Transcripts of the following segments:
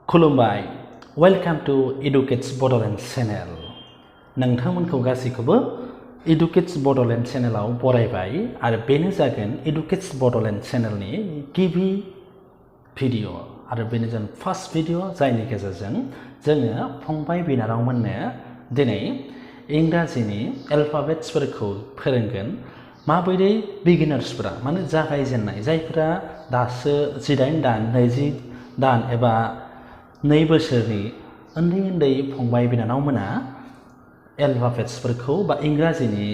खुलुमबाय welcome to Educates Bodoland channel नोंथांमोनखौ गासैखौबो एडुकेट्स बड'लेण्ड चेनेलाव बरायबाय आरो बेनो जागोन एडुकेट्स बड'लेण्ड चेनेलनि गिबि भिडिअ आरो बेनो जों फार्स्ट भिडिअ जायनि गेजेरजों जोङो फंबाय बिनानावमोननो दिनै इंराजिनि एल्फाबेट्सफोरखौ फोरोंगोन माबोरै बिगिनार्सफोरा माने जागायजेननाय जायफोरा दासो 18 दान 20 दान एबा 2 बोसोरनि उन्दै उन्दै फंबाय बिनानावमोना एल्फाबेट्सफोरखौ बा इंराजिनि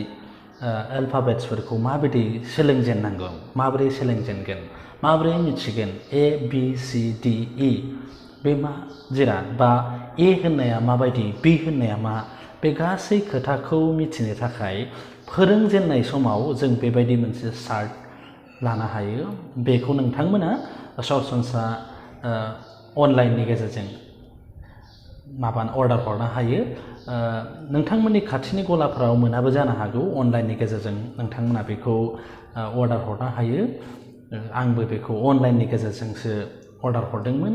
एल्फाबेट्सफोरखौ माबायदि सोलोंजेननांगौ माबोरै सोलोंजेनगोन माबोरै मिथिगोन ए बि सि डि इ बे मा जिराद बा ए होननाया माबायदि बि होननाया मा बे गासै खोथाखौ मिथिनो थाखाय फोरोंजेननाय समाव जों बेबायदि मोनसे चार्ट लानो हायो बेखौ नोंथांमोना सरासनस्रा अनलाइननि गेजेरजों अर्डार हरनो हायो नोंथांमोननि खाथिनि गलाफोराव मोनाबो जानो हागौ अनलाइननि गेजेरजों नोंथांमोना बेखौ अर्डार हरनो हायो आंबो बेखौ अनलाइननि गेजेरजोंसो अर्डार हरदोंमोन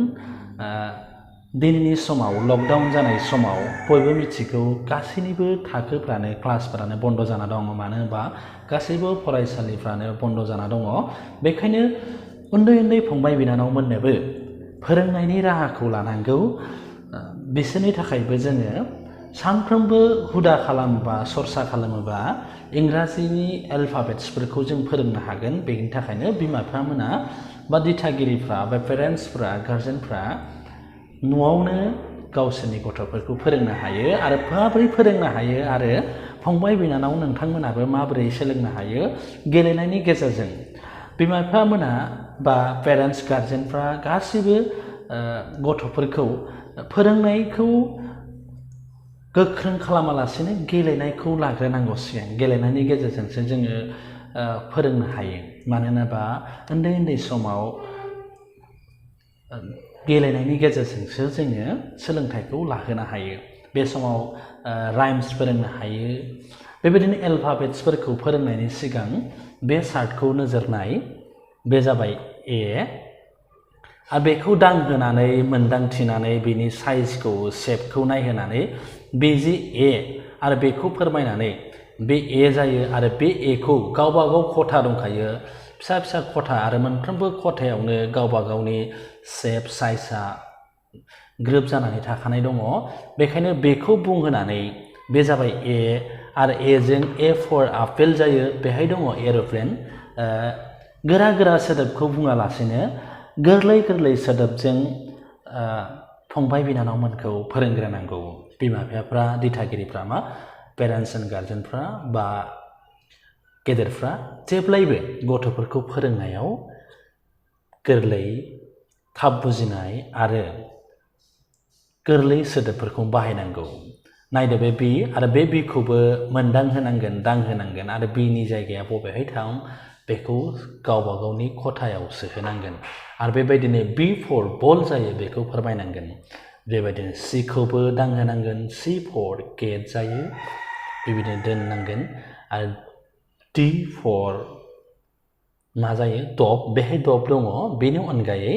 दिनैनि समाव लकडाउन जानाय समाव बयबो मिथिगौ गासैनिबो थाखोफ्रानो क्लासफोरानो बन्द जाना दङ मानो होनबा गासैबो फरायसालिफ्रानो बन्द जाना दङ बेखायनो उन्दै उन्दै फंबाय बिनानावमोननोबो फोरोंनायनि राहाखौ लानांगौ बिसोरनि थाखायबो जोङो सानफ्रोमबो हुदा खालामोबा सरसा खालामोबा इंराजिनि एल्फाबेट्सफोरखौ जों फोरोंनो हागोन बेनि थाखायनो बिमा बिफामोना बा दिथागिरिफ्रा बा पेरेन्टसफ्रा गार्जेनफ्रा न'आवनो गावसोरनि गथ'फोरखौ फोरोंनो हायो आरो माबोरै फोरोंनो हायो आरो फंबाय बिनानाव नोंथांमोनाबो माबोरै सोलोंनो हायो गेलेनायनि गेजेरजों बिमा बिफामोना बा पेरेन्टस गार्जेनफ्रा गासिबो गथ'फोरखौ फोरोंनायखौ गोख्रों खालामालासेनो गेलेनायखौ लाग्रोनांगौ सिगां गेलेनायनि गेजेरजोंसो जोङो फोरोंनो हायो मानो होनोबा उन्दै उन्दै समाव गेलेनायनि गेजेरजोंसो जोङो सोलोंथाइखौ लाहोनो हायो बे समाव राइम्स फोरोंनो हायो बेबायदिनो एल्फाबेट्सफोरखौ फोरोंनायनि सिगां बे चार्टखौ नोजोर नाय बे जाबाय ए आरो बेखौ दांहोनानै मोनदांथिनानै बिनि साइजखौ शेपखौ नायहोनानै बे जि ए आरो बेखौ फोरमायनानै बे ए जायो आरो बे एखौ गावबा गाव खथा दंखायो फिसा फिसा खथा आरो मोनफ्रोमबो खथायावनो गावबा गावनि शेप साइजआ ग्रोब जानानै थाखानाय दङ बेखायनो बेखौ बुंहोनानै बे जाबाय ए आरो एजों ए फर आपेल जायो बेहाय दङ एर'प्लेन गोरा गोरा सोदोबखौ बुङालासेनो गोरलै गोरलै सोदोबजों फंबाय बिनानावमोनखौ फोरोंग्रोनांगौ बिमा बिफाफ्रा दिथागिरिफ्रा मा पेरेन्टस एन्ड गार्जेनफ्रा बा गेदेरफ्रा जेब्लायबो गथ'फोरखौ फोरोंनायाव गोरलै थाब बुजिनाय आरो गोरलै सोदोबफोरखौ बाहायनांगौ नायदो बे बि आरो बे बिखौबो मोनदांहोनांगोन दांहोनांगोन आरो बिनि जायगाया बबेहाय दं बेखौ गावबा गावनि खथायाव सोहोनांगोन आरो बेबायदिनो बि फर बल जायो बेखौ फोरमायनांगोन बेबायदिनो सिखौबो दांहोनांगोन सि फर केट जायो बेबायदिनो दोननांगोन आरो डि फर मा जायो डग बेहाय डग दङ बेनि अनगायै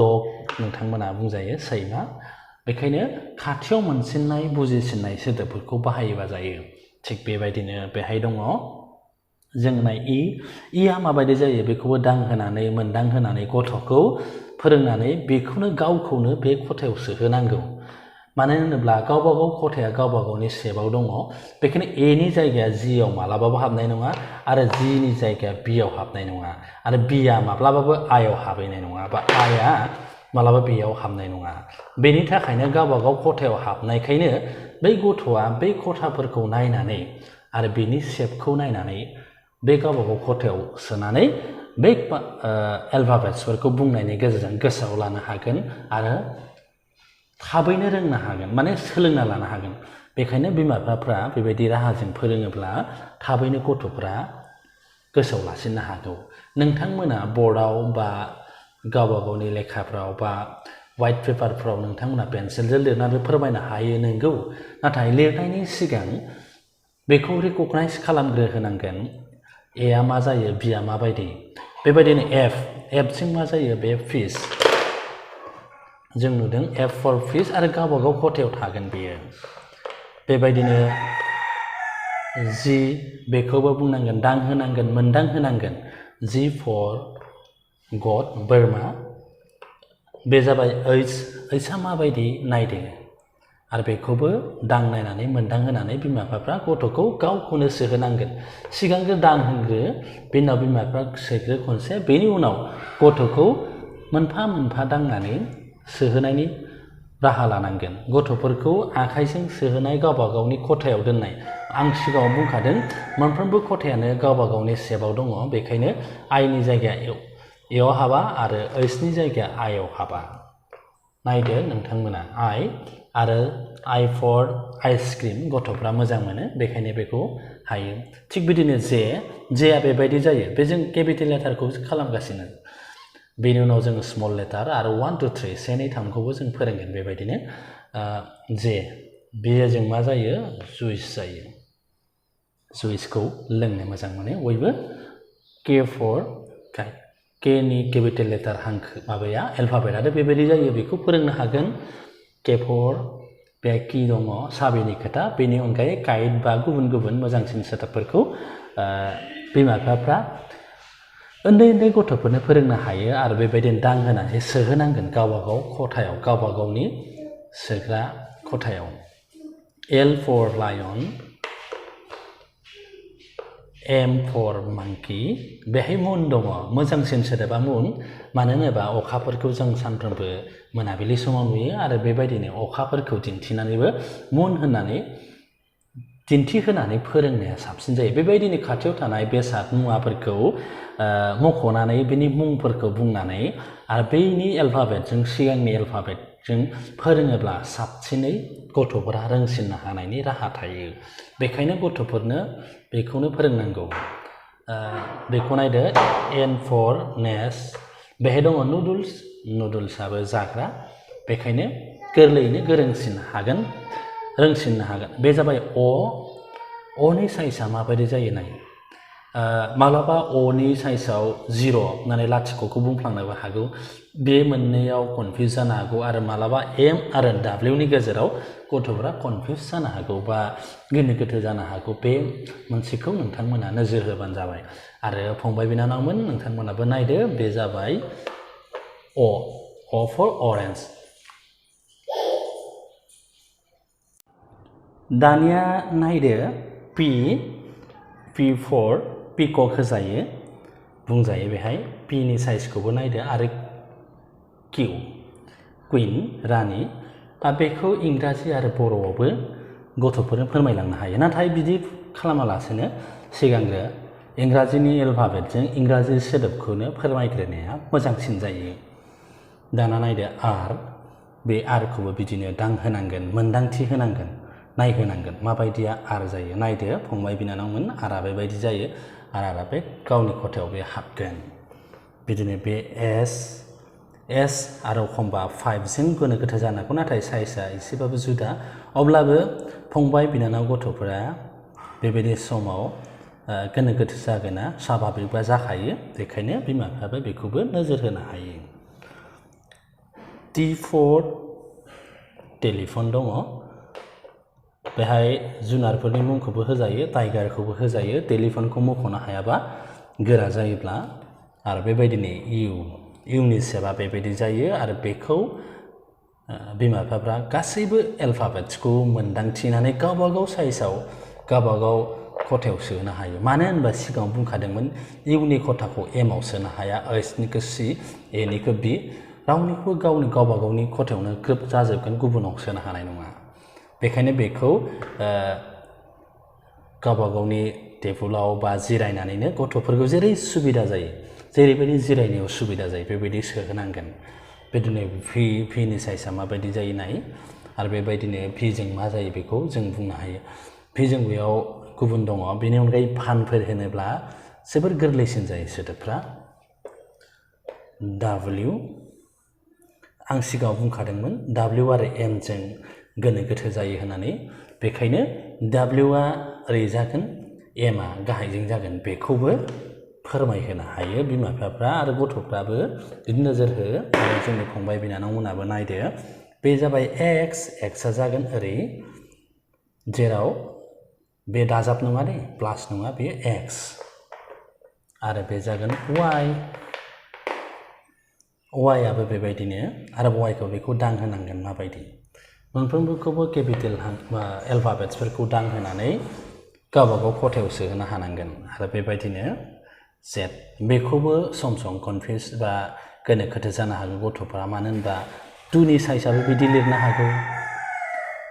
डग नोंथांमोना बुंजायो सैमा बेखायनो खाथियाव मोनसिननाय बुजिसिननाय सोदोबफोरखौ बाहायोबा जायो थिग बेबायदिनो बेहाय दङ जोंना इया माबायदि जायो बेखौबो दांहोनानै मोनदांहोनानै गथ'खौ फोरोंनानै बेखौनो गावखौनो बे खथायाव सोहोनांगौ मानो होनोब्ला गावबा गाव खथाया गावबा गावनि शेपआव दङ बेखायनो एनि जायगाया जियाव मालाबाबो हाबनाय नङा आरो जिनि जायगाया बियाव हाबनाय नङा आरो बिया माब्लाबाबो आयाव हाबहैनाय नङा बा आया मालाबा बेयाव हाबनाय नङा बेनि थाखायनो गावबा गाव खथायाव हाबनायखायनो बै गथ'आ बै खथाफोरखौ नायनानै आरो बेनि शेपखौ नायनानै बे गावबा गाव खथायाव सोनानै बे एल्फाबेट्सफोरखौ बुंनायनि गेजेरजों गोसोआव लानो हागोन आरो थाबैनो रोंनो हागोन माने सोलोंना लानो हागोन बेखायनो बिमा बिफाफ्रा बेबायदि राहाजों फोरोङोब्ला थाबैनो गथ'फ्रा गोसोआव लासिननो हागौ नोंथांमोना बर्डआव बा गावबा गावनि लेखाफ्राव बा वाइट पेपारफ्राव नोंथांमोना पेन्सिलजों लिरनानै फोरमायनो हायो नंगौ नाथाय लिरनायनि सिगां बेखौ रिकगनाइज खालामग्रोहोनांगोन एआ मा जायो बिआ माबायदि बेबायदिनो एफजों मा जायो बे फिस जों नुदों F for fish आरो गावबागाव खथायाव थागोन बेयो बेबायदिनो G बेखौबो बुंनांगोन दांहोनांगोन मोनदांहोनांगोन G for गद बोरमा बे जाबाय H आ माबायदि नायदो आरो बेखौबो दांनायनानै मोनदांहोनानै बिमा बिफाफ्रा गथ'खौ गावखौनो सोहोनांगोन सिगांग्रो दांहोग्रो बेनि उनाव बिमा बिफा सोग्रो खनसे बेनि उनाव गथ'खौ मोनफा मोनफा दांनानै सोहोनायनि राहा लानांगोन गथ'फोरखौ आखाइजों सोहोनाय गावबा गावनि खथायाव दोननाय आं सिगाङाव बुंखादों मोनफ्रोमबो खथायानो गावबा गावनि सेबाव दङ बेखायनो आइनि जायगाया एआव हाबा आरो ओइसनि जायगाया आइआव हाबा नायदो नोंथांमोना आइ आरो I for आइसक्रिम गथ'फ्रा मोजां मोनो बेखायनो बेखौ हायो थिग बिदिनो जेआ बेबायदि जायो बे जों केपिटेल लेटारखौ खालामगासिनो बेनि उनाव जोङो स्मल लेटार आरो 1 2 3 से नै थामखौबो जों फोरोंगोन बेबायदिनो जे बेयो जों मा जायो जुइस जायो जुइसखौ लोंनो मोजां मोनो बयबो के फर काइट के नि केपिटेल लेटार हांखो माबाया एलफाबेट आरो बेबायदि जायो बेखौ फोरोंनो हागोन के फर बे की दङ साबिनि खोथा बेनि अनगायै काइट बा गुबुन गुबुन मोजांसिन सोदोबफोरखौ बिमा बिफाफ्रा उन्दै गथ'फोरनो फोरोंनो हायो आरो बेबायदिनो दांहोनानै सोहोनांगोन गावबागाव खथायाव गावबा गावनि सोग्रा खथायाव L for lion M for monkey बेहाय मुन दङ मोजांसिन सोदोबा मुन मानो होनोबा अखाफोरखौ जों सानफ्रोमबो मोनाबिलि समाव नुयो आरो बेबायदिनो अखाफोरखौ दिन्थिनानैबो मुन होननानै दिन्थिहोनानै फोरोंनाया साबसिन जायो बेबायदिनो खाथियाव थानाय बेसाद मुवाफोरखौ मख'नानै बेनि मुंफोरखौ बुंनानै आरो बेनि एलफाबेटजों सिगांनि एलफाबेटजों फोरोङोब्ला साबसिनै गथ'फोरा रोंसिननो हानायनि राहा थायो बेखायनो गथ'फोरनो बेखौनो फोरोंनांगौ बेखौ नायदो N for nest बेहाय दङ नुडल्सआबो जाग्रा बेखायनो गोरलैयैनो रोंसिननो हागोन बे जाबाय अनि साइजआ माबायदि जायो नाय माब्लाबा अनि साइजआव 0 होननानै लाथिख'खौ बुंफ्लांनोबो हागौ बे मोननैयाव कनफिउज जानो हागौ आरो माब्लाबा M आरो W नि गेजेराव गथ'फोरा कनफिउज जानो हागौ बा गोनो गोथो जानो हागौ बे मोनसेखौ नोंथांमोना नोजोर होबानो जाबाय आरो फंबाय बिनानावमोन नोंथांमोनाबो नायदो बे जाबाय अ for orange दानिया नायदो P for पिकक होजायो बुंजायो बेहाय P नि साइजखौबो नायदो आरो क्वीन रानि बेखौ इंराजि आरो बर'आवबो गथ'फोरनो फोरमायलांनो हायो नाथाय बिदि खालामालासेनो सिगांग्रो इंराजिनि एलफाबेटजों इंराजि सोदोबखौनो फोरमायग्रोनाया मोजांसिन जायो दाना नायदो आर बे आरखौबो बिदिनो दांहोनांगोन मोनदांथि होनांगोन नायहोनांगोन माबायदिया आर जायो नायदो फंबाय बिनानावमोन आरा बेबायदि जायो आरा बे गावनि खथायाव बे हाबगोन बिदिनो बे एस आरो एखमबा 5 जों गोनो गोथो जानो हागौ नाथाय साइजआ एसेबाबो जुदा अब्लाबो फंबाय बिनानाव गथ'फोरा बेबायदि समाव गोनो गोथो जागोना स्वाभाबिकबा जाखायो बेखायनो बिमा बिफायाबो बेखौबो नोजोर होनो हायो T for टेलिफन दङ बेहाय जुनारफोरनि मुंखौबो होजायो टाइगारखौबो होजायो टेलिफनखौ मख'नो हायाबा गोरा जायोब्ला आरो बेबायदिनो इउनि सेबा बेबायदि जायो आरो बेखौ बिमा बिफाफ्रा गासैबो एलफाबेट्सखौ मोनदांथिनानै गावबागाव साइजआव गावबागाव खथायाव सोनो हायो मानो होनबा सिगाङाव बुंखादोंमोन इउनि खथाखौ एमआव सोनो हाया ओइसनिखौ सि एनिखौ बि रावनिखौबो गावबा गावनि खथायावनो ग्रोब जाजोबगोन गुबुनाव सोनो हानाय नङा बेखायनो बेखौ गावबा गावनि टेबोलाव बा जिरायनानैनो गथ'फोरखौ जेरै सुबिदा जायो जेरैबायदि जिरायनायाव सुबिदा जायो बेबायदि सोहोनांगोन बिदिनो भिनि साइजआ माबायदि जायो नाय आरो बेबायदिनो भिजों मा जायो बेखौ जों बुंनो हायो भिजों बेयाव गुबुन दङ बेनि अनगायै फानफोर होनोब्ला जोबोर गोरलैसिन जायो सोदोबफ्रा W आं सिगाङाव बुंखादोंमोन W आरो M जों गोनो गोथो जायो होननानै बेखायनो Wआ ओरै जागोन Mआ गाहायजों जागोन बेखौबो फोरमायहोनो हायो बिमा बिफाफ्रा आरो गथ'फ्राबो बिदि नोजोर हो आरो जोंनि फंबाय बिनानावमोनाबो नायदो बे जाबाय एक्सआ जागोन ओरै जेराव बे दाजाब नङा दे प्लास नङा बे एक्स आरो बे जागोन वाइआबो बेबायदिनो आरो वाइखौ बेखौ दांहोनांगोन माबायदि मोनफ्रोमबोखौबो केपिटेल एलफाबेट्सफोरखौ दांहोनानै गावबागाव खथायाव सोहोनो हानांगोन आरो बेबायदिनो जेड बेखौबो सम सम कनफिउस बा गोनो गोथो जानो हागौ गथ'फ्रा मानो होनबा 2नि साइजआबो बिदि लिरनो हागौ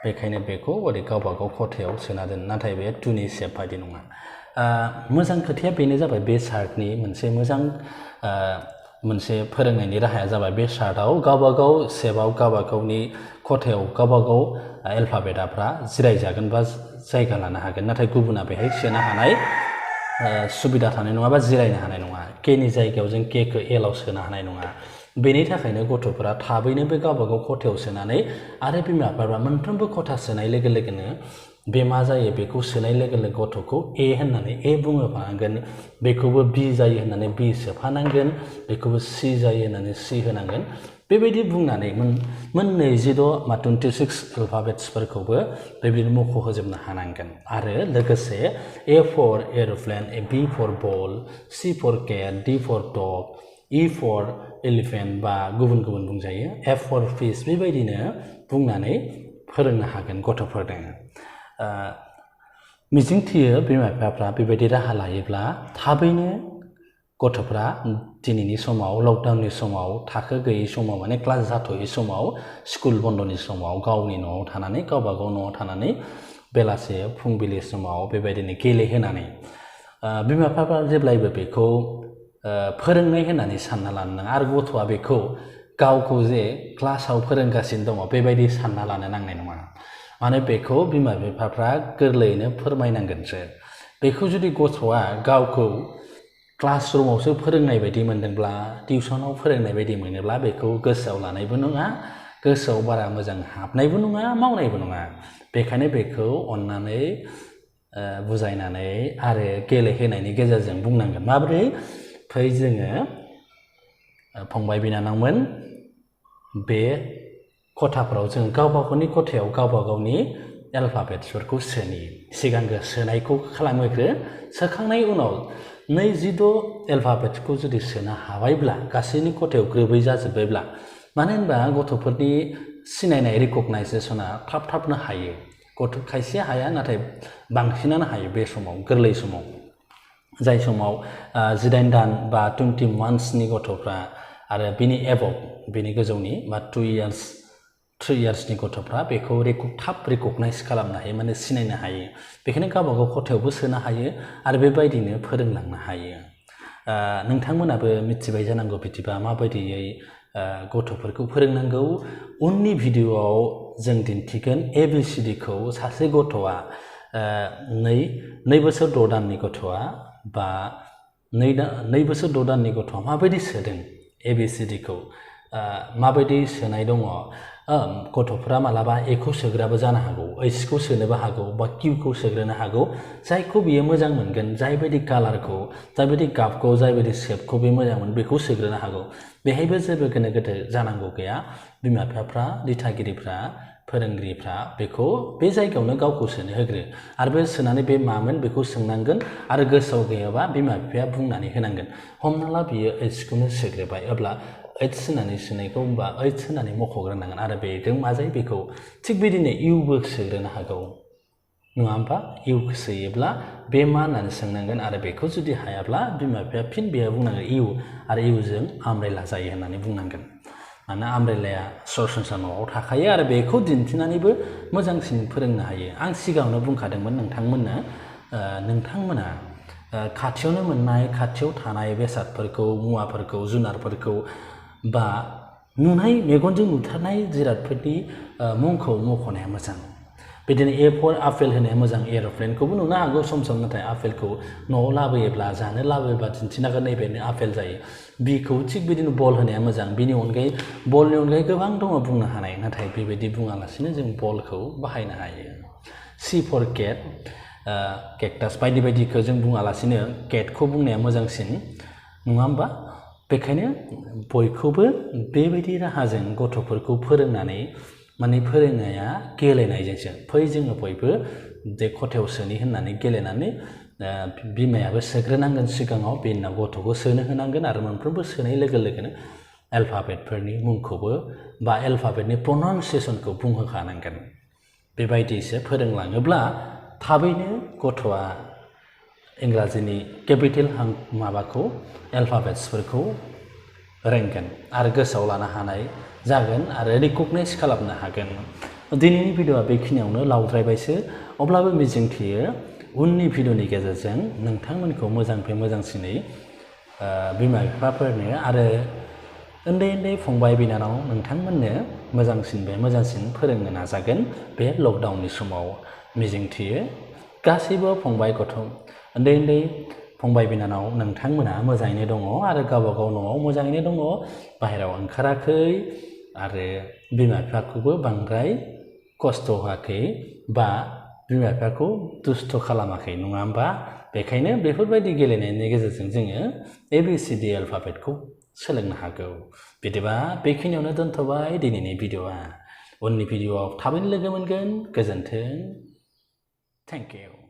बेखायनो बेखौ ओरै गावबागाव खथायाव सोना दोन नाथाय बे 2नि शेप बायदि नङा मोजां खोथाया बेनो जाबाय बे चार्टनि मोनसे मोजां मोनसे फोरोंनायनि राहाया जाबाय बे चार्टआव गावबागाव शेपआव गावबागावनि खथायाव गावबागाव एलफाबेटफ्रा जिरायजागोन बा जायगा लानो हागोन नाथाय गुबुना बेहाय सोनो हानाय सुबिदा थानाय नङा बा जिरायनो हानाय नङा केनि जायगायाव जों केखौ एलआव सोनो हानाय नङा बेनि थाखायनो गथ'फोरा थाबैनो बे गावबागाव खथायाव सोनानै आरो बिमा बिफाफ्रा मोनफ्रोमबो खथा सोनाय लोगो लोगोनो बे मा जायो बेखौ सोनाय लोगो लोगो गथ'खौ ए होननानै ए बुंहोफानांगोन बेखौबो बि जायो होननानै बि सोफानांगोन बेखौबो सि जायो होननानै सि होनांगोन बेबायदि बुंनानै मोन 26 मा 26 एलफाबेट्सफोरखौबो बेबायदिनो मख'होजोबनो हानांगोन आरो लोगोसे ए फर एर'प्लेन बि फर बल सि फर केट डि फर डग इ फर एलिफेन्ट बा गुबुन गुबुन बुंजायो एफ फर फिश बेबायदिनो बुंनानै फोरोंनो हागोन गथ'फोरनो मिजिंथियो बिमा बिफाफ्रा बेबायदि राहा लायोब्ला थाबैनो गथ'फ्रा दिनैनि समाव लकडाउननि समाव थाखो गैयै समाव माने क्लास जाथ'यै समाव स्कुल बन्दनि समाव गावनि न'आव थानानै गावबागाव न'आव थानानै बेलासे फुंबिलि समाव बेबायदिनो गेलेहोनानै बिमा बिफाफ्रा जेब्लायबो बेखौ फोरोंनाय होननानै सानना लानो नाङा आरो गथ'आ बेखौ गावखौ जे क्लासाव फोरोंगासिनो दङ बेबायदि सानना लानो नांनाय नङा माने बेखौ बिमा बिफाफ्रा गोरलैयैनो फोरमायनांगोनसो बेखौ जुदि गथ'आ गावखौ क्लासरुमावसो फोरोंनाय बायदि मोनदोंब्ला टिउसनाव फोरोंनाय बायदि मोनोब्ला बेखौ गोसोआव लानायबो नङा गोसोआव बारा मोजां हाबनायबो नङा मावनायबो नङा बेखायनो बेखौ अननानै बुजायनानै आरो गेलेहोनायनि गेजेरजों बुंनांगोन माबोरै फै जोङो फंबाय बिनानावमोन बे खथाफोराव जों गावबागावनि खथायाव गावबागावनि एलफाबेट्सफोरखौ सोनि सिगांग्रो सोनायखौ खालामोग्रो सोखांनायनि उनाव 26 एलफाबेट्सखौ जुदि सोनो हाबायब्ला गासैनि खथायाव ग्रोबै जाजोब्बायब्ला मानो होनबा गथ'फोरनि सिनायनाय रिकगनाइजेसना थाब थाबनो हायो खायसे हाया नाथाय बांसिनानो हायो बे समाव गोरलै समाव जाय समाव 18 दान बा 20 मान्थ्सनि गथ'फ्रा आरो बिनि एबभ बिनि गोजौनि बा 2 इयार्स 3 इयार्सनि गथ'फ्रा बेखौ थाब रिकगनाइज खालामनो हायो माने सिनायनो हायो बेखायनो गावबागाव खथायावबो सोनो हायो आरो बेबायदिनो फोरोंलांनो हायो नोंथांमोनाबो मिथिबाय जानांगौ बिदिबा माबायदियै गथ'फोरखौ फोरोंनांगौ उननि भिडिअआव जों दिन्थिगोन ABCDखौ सासे गथ'आ 2 बोसोर 6 दाननि गथ'आ बा 2 बोसोर 6 दाननि गथ'आ माबायदि सोदों ABCDखौ माबायदि सोनाय दङ गथ'फोरा मालाबा एखौ सोग्राबो जानो हागौ ओइसखौ सोनोबो हागौ बा किउखौ सोग्रोनो हागौ जायखौ बियो मोजां मोनगोन जायबायदि कालारखौ जायबायदि गाबखौ जायबायदि शेपखौ बे मोजां मोनो बेखौ सोग्रोनो हागौ बेहायबो जेबो गोनो गोथो जानांगौ गैया बिमा बिफाफ्रा दिथागिरिफ्रा फोरोंगिरिफ्रा बेखौ बे जायगायावनो गावखौ सोनो होग्रो आरो बे सोनानै बे मामोन बेखौ सोंनांगोन आरो गोसोआव गैयाबा बिमा बिफाया बुंनानै होनांगोन हमना ला बियो ओइसखौनो सोग्रोबाय अब्ला ओइट्स होननानै सोनायखौ होनबा ओइट्स होननानै मख'ग्रोनांगोन आरो बेजों मा जायो बेखौ थिग बिदिनो इउबो सोग्रोनो हागौ नङा होमबा इउखौ सोयोब्ला बे मा होननानै सोंनांगोन आरो बेखौ जुदि हायाब्ला बिमा बिफाया फिन बेयाव बुंनांगोन इउ आरो इउजों आमब्रेला जायो होननानै बुंनांगोन मानोना आमब्रेलाया सरासनस्रा न'आव थाखायो आरो बेखौ दिन्थिनानैबो मोजांसिन फोरोंनो हायो आं सिगाङावनो बुंखादोंमोन नोंथांमोना खाथियावनो मोननाय खाथियाव थानाय बेसादफोरखौ मुवाफोरखौ जुनारफोरखौ बा नुनाय मेगनजों नुथारनाय जिरादफोरनि मुंखौ मख'नाया मोजां बिदिनो ए फर आपेल होनाया मोजां एर'प्लेनखौबो नुनो हागौ सम सम नाथाय आपेलखौ न'आव लाबोयोब्ला जानो लाबोयोब्ला दिन्थिनांगोन नैबेनो आपेल जायो बिखौ थिग बिदिनो बल होनाया मोजां बिनि अनगायै बलनि अनगायै गोबां दङ बुंनो हानाय नाथाय बेबायदि बुङालासिनो जों बलखौ बाहायनो हायो सि फर केट केक्टास बायदि बायदिखौ जों बुङालासिनो केटखौ बुंनाया मोजांसिन नङा होमबा बेखायनो बयखौबो बेबायदि राहाजों गथ'फोरखौ फोरोंनानै माने फोरोंनाया गेलेनायजोंसो फै जोङो बयबो बे खथायाव सोनि होननानै गेलेनानै बिमायाबो सोग्रोनांगोन सिगाङाव बेनि उनाव गथ'खौ सोनो होनांगोन आरो मोनफ्रोमबो सोनाय लोगो लोगोनो एलफाबेटफोरनि मुंखौबो बा एलफाबेटनि प्रनाउन्सियेसनखौ बुंहोखानांगोन बेबायदिसो फोरोंलाङोब्ला थाबैनो गथ'आ इंराजिनि केपिटेल माबाखौ एलफाबेट्सफोरखौ रोंगोन आरो गोसोआव लानो हानाय जागोन आरो रिकगनाइज खालामनो हागोन दिनैनि भिडिअआ बेखिनियावनो लावद्रायबायसो अब्लाबो मिजिंथियो उननि भिडिअनि गेजेरजों नोंथांमोनखौ मोजांनिफ्राय मोजांसिनै बिमा बिफाफोरनो आरो उन्दै उन्दै फंबाय बिनानाव नोंथांमोननो मोजांसिन फोरोंनो नाजागोन बे लकडाउननि समाव मिजिंथियो गासैबो फंबाय गथ' उन्दै उन्दै फंबाय बिनानाव नोंथांमोना मोजाङैनो दङ आरो गावबा गाव न'आव मोजाङैनो दङ बाहेरायाव ओंखाराखै आरो बिमा बिफाखौबो बांद्राय खस्थ' होआखै बा बिमा बिफाखौ दुस्थ' खालामाखै नङा होमबा बेखायनो बेफोरबायदि गेलेनायनि गेजेरजों जोङो ABCD एलफाबेटखौ सोलोंनो हागौ बिदिबा बेखिनियावनो दोनथ'बाय दिनैनि भिडिअआ उननि भिडिअआव थाबैनो लोगो मोनगोन गोजोन्थों थेंक इउ